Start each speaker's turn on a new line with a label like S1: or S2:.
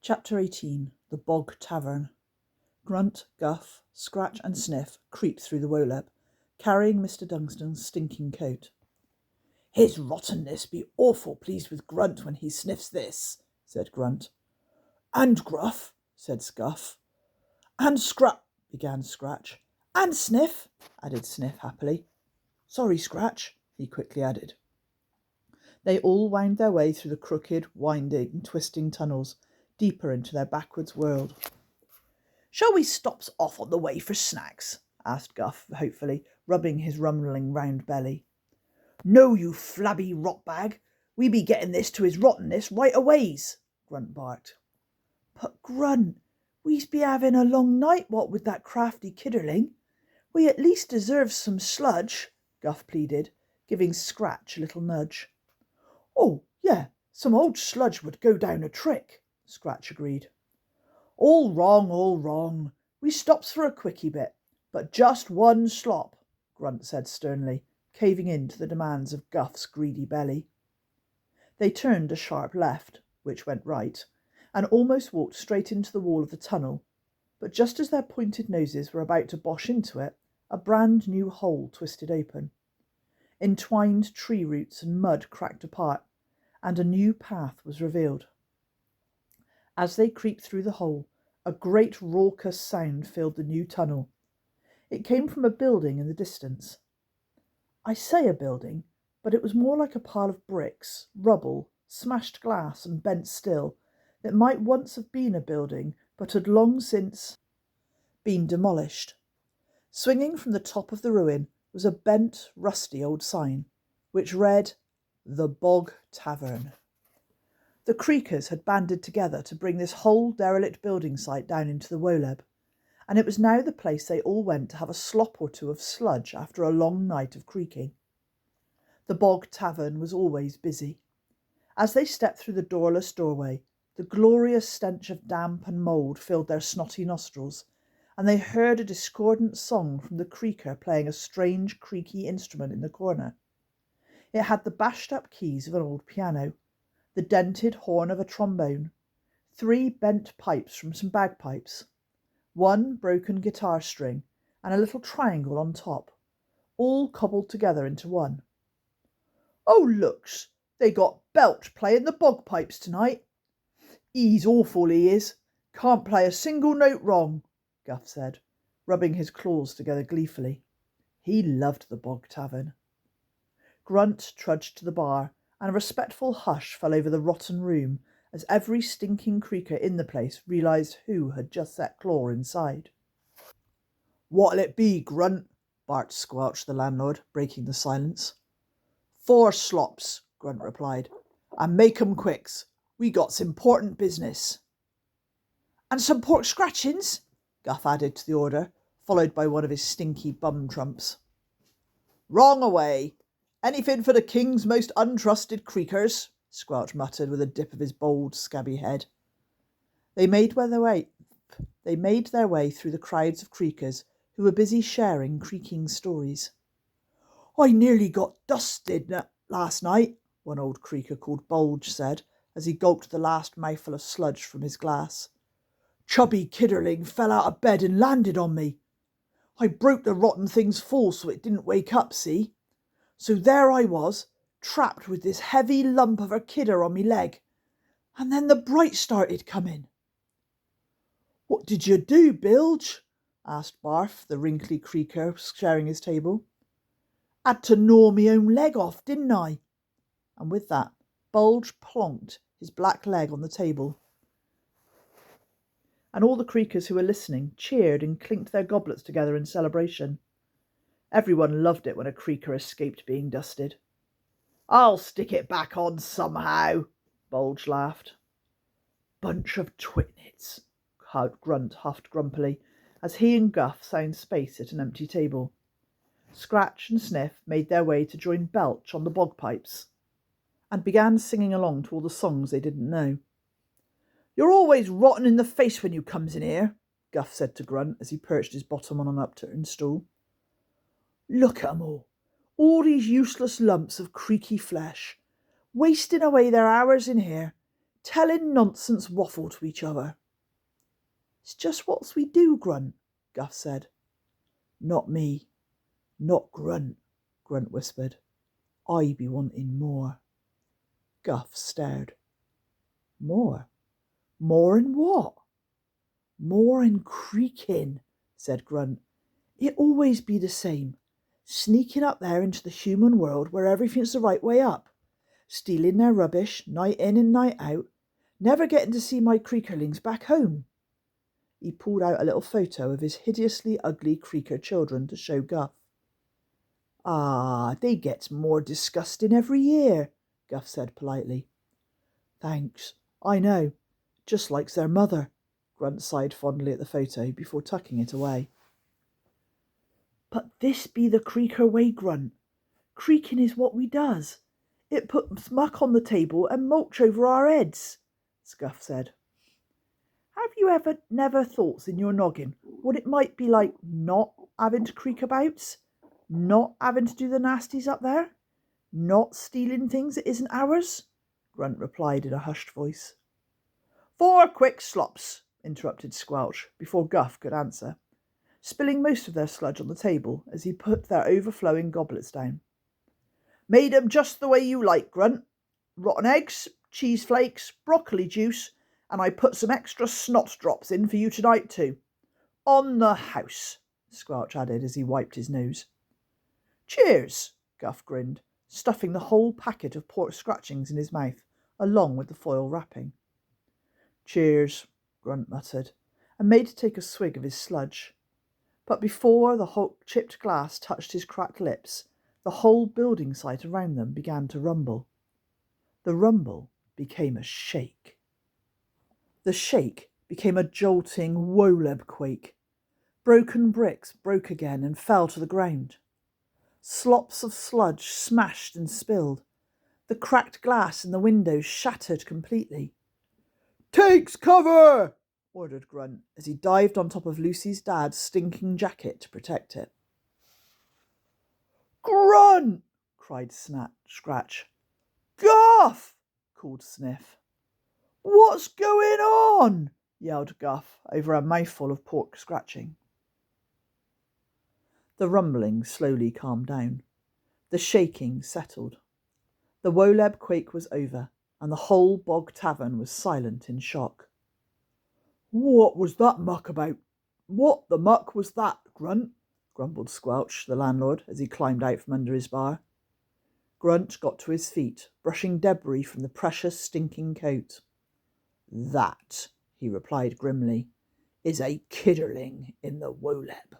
S1: Chapter 18. The Bog Tavern. Grunt, Guff, Scratch and Sniff creeped through the Woleb, carrying Mr. Dunstan's stinking coat. "His rottenness be awful pleased with Grunt when he sniffs this," said Grunt. "And Gruff," said Scuff. "And began Scratch. "And Sniff," added Sniff happily. "Sorry, Scratch," he quickly added. They all wound their way through the crooked, winding, twisting tunnels, deeper into their backwards world. "Shall we stops off on the way for snacks?" asked Guff hopefully, rubbing his rumbling round belly. "No, you flabby rot-bag. We be getting this to his rottenness right aways," Grunt barked. "But Grunt, we's be having a long night, what with that crafty kidderling. We at least deserves some sludge," Guff pleaded, giving Scratch a little nudge. "Oh, yeah, some old sludge would go down a trick," Scratch agreed. All wrong. We stops for a quickie bit, but just one slop," Grunt said sternly, caving in to the demands of Guff's greedy belly. They turned a sharp left, which went right, and almost walked straight into the wall of the tunnel, but just as their pointed noses were about to bosh into it, a brand new hole twisted open. Entwined tree roots and mud cracked apart, and a new path was revealed. As they creeped through the hole, a great raucous sound filled the new tunnel. It came from a building in the distance. I say a building, but it was more like a pile of bricks, rubble, smashed glass and bent steel that might once have been a building but had long since been demolished. Swinging from the top of the ruin was a bent, rusty old sign, which read, "The Bog Tavern." The Creakers had banded together to bring this whole derelict building site down into the Woleb, and it was now the place they all went to have a slop or two of sludge after a long night of creaking. The Bog Tavern was always busy. As they stepped through the doorless doorway, the glorious stench of damp and mould filled their snotty nostrils, and they heard a discordant song from the Creaker playing a strange creaky instrument in the corner. It had the bashed-up keys of an old piano, the dented horn of a trombone, 3 bent pipes from some bagpipes, 1 broken guitar string, and a little triangle on top, all cobbled together into one. "Oh, looks, they got Belch playing the bagpipes tonight. He's awful, he is. Can't play a single note wrong," Guff said, rubbing his claws together gleefully. He loved the Bog Tavern. Grunt trudged to the bar, and a respectful hush fell over the rotten room as every stinking creaker in the place realised who had just set claw inside. "What'll it be, Grunt?" barked Squelch the landlord, breaking the silence. "4 slops," Grunt replied, "and make 'em quicks. We got's important business." "And some pork scratchings," Guff added to the order, followed by one of his stinky bum trumps. "Wrong away. Anything for the king's most untrusted Creakers," Squelch muttered with a dip of his bold, scabby head. They made their way through the crowds of Creakers who were busy sharing creaking stories. "I nearly got dusted last night," one old Creaker called Bulge said, as he gulped the last mouthful of sludge from his glass. "Chubby kidderling fell out of bed and landed on me. I broke the rotten thing's fall so it didn't wake up, see? So there I was, trapped with this heavy lump of a kidder on me leg, and then the bright started coming." "What did you do, Bilge?" asked Barf, the wrinkly Creaker sharing his table. "Had to gnaw me own leg off, didn't I?" And with that, Bulge plonked his black leg on the table. And all the Creakers who were listening cheered and clinked their goblets together in celebration. Everyone loved it when a Creaker escaped being dusted. "I'll stick it back on somehow," Bulge laughed. "Bunch of twitnits," Grunt huffed grumpily, as he and Guff found space at an empty table. Scratch and Sniff made their way to join Belch on the bagpipes, and began singing along to all the songs they didn't know. "You're always rotten in the face when you comes in here," Guff said to Grunt as he perched his bottom on an upturned stool. "Look at 'em all these useless lumps of creaky flesh, wasting away their hours in here, telling nonsense waffle to each other. It's just what we do, Grunt, Guff said. Not me, not Grunt, Grunt whispered. I be wanting more. Guff stared. More? More in what? More in creaking, said Grunt. It always be the same. Sneaking up there into the human world where everything's the right way up. Stealing their rubbish, night in and night out. Never getting to see my creakerlings back home. He pulled out a little photo of his hideously ugly creaker children to show Guff. Ah, they gets more disgusting every year, Guff said politely. Thanks, I know. Just like their mother, Grunt sighed fondly at the photo before tucking it away. But this be the creaker way, Grunt. Creaking is what we does. It puts muck on the table and mulch over our heads, Guff said. Have you never thoughts in your noggin what it might be like not having to creak abouts? Not having to do the nasties up there? Not stealing things that isn't ours? Grunt replied in a hushed voice. 4 quick slops, interrupted Squelch, before Guff could answer, spilling most of their sludge on the table as he put their overflowing goblets down. Made 'em just the way you like, Grunt. Rotten eggs, cheese flakes, broccoli juice, and I put some extra snot drops in for you tonight too. On the house, Squelch added as he wiped his nose. Cheers, Guff grinned, stuffing the whole packet of pork scratchings in his mouth, along with the foil wrapping. Cheers, Grunt muttered, and made to take a swig of his sludge. But before the whole chipped glass touched his cracked lips, the whole building site around them began to rumble. The rumble became a shake. The shake became a jolting Woleb quake. Broken bricks broke again and fell to the ground. Slops of sludge smashed and spilled. The cracked glass in the windows shattered completely. Takes cover, ordered Grunt as he dived on top of Lucy's dad's stinking jacket to protect it. Grunt, cried Scratch. Guff, called Sniff. What's going on? Yelled Guff over a mouthful of pork scratching. The rumbling slowly calmed down. The shaking settled. The Woleb quake was over, and the whole bog tavern was silent in shock. What was that muck about? What the muck was that, Grunt? Grumbled Squelch, the landlord, as he climbed out from under his bar. Grunt got to his feet, brushing debris from the precious stinking coat. That, he replied grimly, is a kidderling in the Woleb.